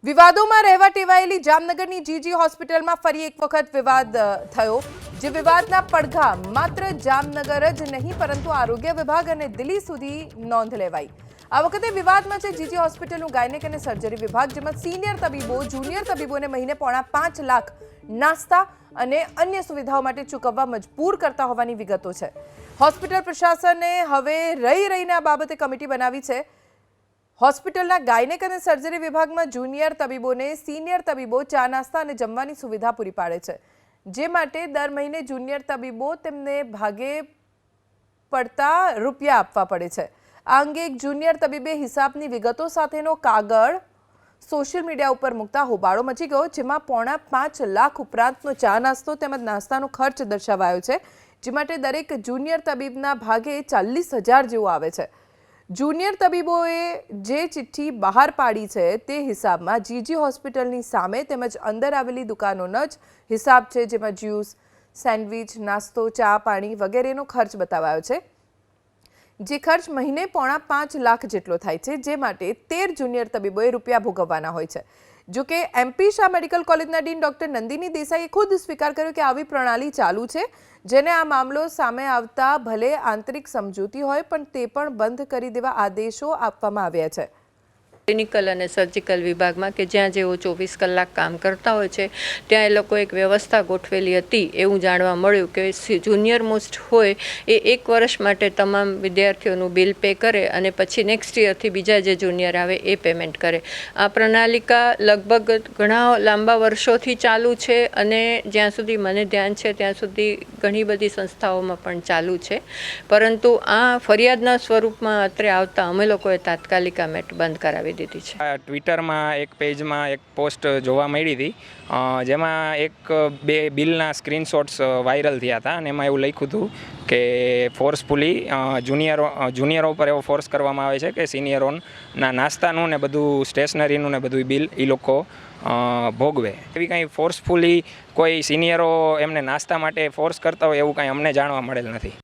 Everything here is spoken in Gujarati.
વિવાદોમાં રહેવા ટેવાયેલી જામનગરની જીજી હોસ્પિટલમાં ફરી એક વખત વિવાદ થયો, જે વિવાદના પડઘા માત્ર જામનગર જ નહીં પરંતુ આરોગ્ય વિભાગ અને દિલ્હી સુધી નોંધ લેવાઈ। આ વખતે વિવાદમાં છે જીજી હોસ્પિટલનું ગાયનેક અને સર્જરી વિભાગ, જેમાં સિનિયર તબીબો જુનિયર તબીબોને મહિને પોણા 5 લાખ નાસ્તા અને અન્ય સુવિધાઓ માટે ચૂકવવા મજબૂર કરતા હોવાની વિગતો છે। હોસ્પિટલ પ્રશાસને હવે રહીને આ બાબતે કમિટી બનાવી છે। હોસ્પિટલના ગાયનેક અને સર્જરી વિભાગમાં જુનિયર તબીબોને સિનિયર તબીબો ચા નાસ્તા અને જમવાની સુવિધા પૂરી પાડે છે, જે માટે દર મહિને જુનિયર તબીબો તેમને ભાગે પડતા રૂપિયા આપવા પડે છે। આ અંગે એક જુનિયર તબીબે હિસાબની વિગતો સાથેનો કાગળ સોશિયલ મીડિયા ઉપર મૂકતા હોબાળો મચી ગયો, જેમાં પોણા 5 લાખ ઉપરાંતનો ચા નાસ્તો તેમજ નાસ્તાનો ખર્ચ દર્શાવાયો છે, જે માટે દરેક જુનિયર તબીબના ભાગે 40,000 જેવું આવે છે। જુનિયર તબીબોએ જે ચિઠ્ઠી બહાર પાડી છે તે હિસાબમાં જીજી હોસ્પિટલની સામે તેમજ અંદર આવેલી દુકાનોનો જ હિસાબ છે, જેમાં જ્યુસ, સેન્ડવિચ, નાસ્તો, ચા, પાણી વગેરેનો ખર્ચ બતાવાયો છે, જે ખર્ચ મહિને પોણા 5 લાખ જેટલો થાય છે, જે માટે 13 જુનિયર તબીબોએ રૂપિયા ભોગવવાના હોય છે। જો કે એમપી શાહ મેડિકલ કોલેજના ડીન ડોક્ટર નંદિની દેસાઈએ ખુદ સ્વીકાર કર્યો કે આવી પ્રણાલી ચાલુ છે, જેને આ મામલો સામે આવતા ભલે આંતરિક સમજૂતી હોય પણ તે પણ બંધ કરી દેવા આદેશો આપવામાં આવ્યા છે। ક્લિનિકલ અને સર્જિકલ વિભાગમાં કે જ્યાં જેઓ 24 કલાક કામ કરતા હોય છે ત્યાં એ લોકો એક વ્યવસ્થા ગોઠવેલી હતી એવું જાણવા મળ્યું કે જુનિયર મોસ્ટ હોય એ 1 વર્ષ માટે તમામ વિદ્યાર્થીઓનું બિલ પે કરે અને પછી નેક્સ્ટ યરથી બીજા જે જુનિયર આવે એ પેમેન્ટ કરે। આ પ્રણાલિકા લગભગ ઘણા લાંબા વર્ષોથી ચાલુ છે અને જ્યાં સુધી મને ધ્યાન છે ત્યાં સુધી ઘણી બધી સંસ્થાઓમાં પણ ચાલુ છે, પરંતુ આ ફરિયાદના સ્વરૂપમાં અત્રે આવતા અમે લોકોએ તાત્કાલિક આ મેટ બંધ કરાવી દીધી છે। ટ્વિટરમાં એક પેજમાં એક પોસ્ટ જોવા મળી હતી, જેમાં એક બે બિલના સ્ક્રીનશોટ્સ વાયરલ થયા હતા અને એમાં એવું લખ્યું હતું કે ફોર્સફુલી જુનિયરો પર એવો ફોર્સ કરવામાં આવે છે કે સિનિયરોના નાસ્તાનું ને બધું સ્ટેશનરીનું ને બધું બિલ એ લોકો ભોગવે। એવી કંઈ ફોર્સફુલી કોઈ સિનિયરો એમને નાસ્તા માટે ફોર્સ કરતા હોય એવું કંઈ અમને જાણવા મળેલ નથી।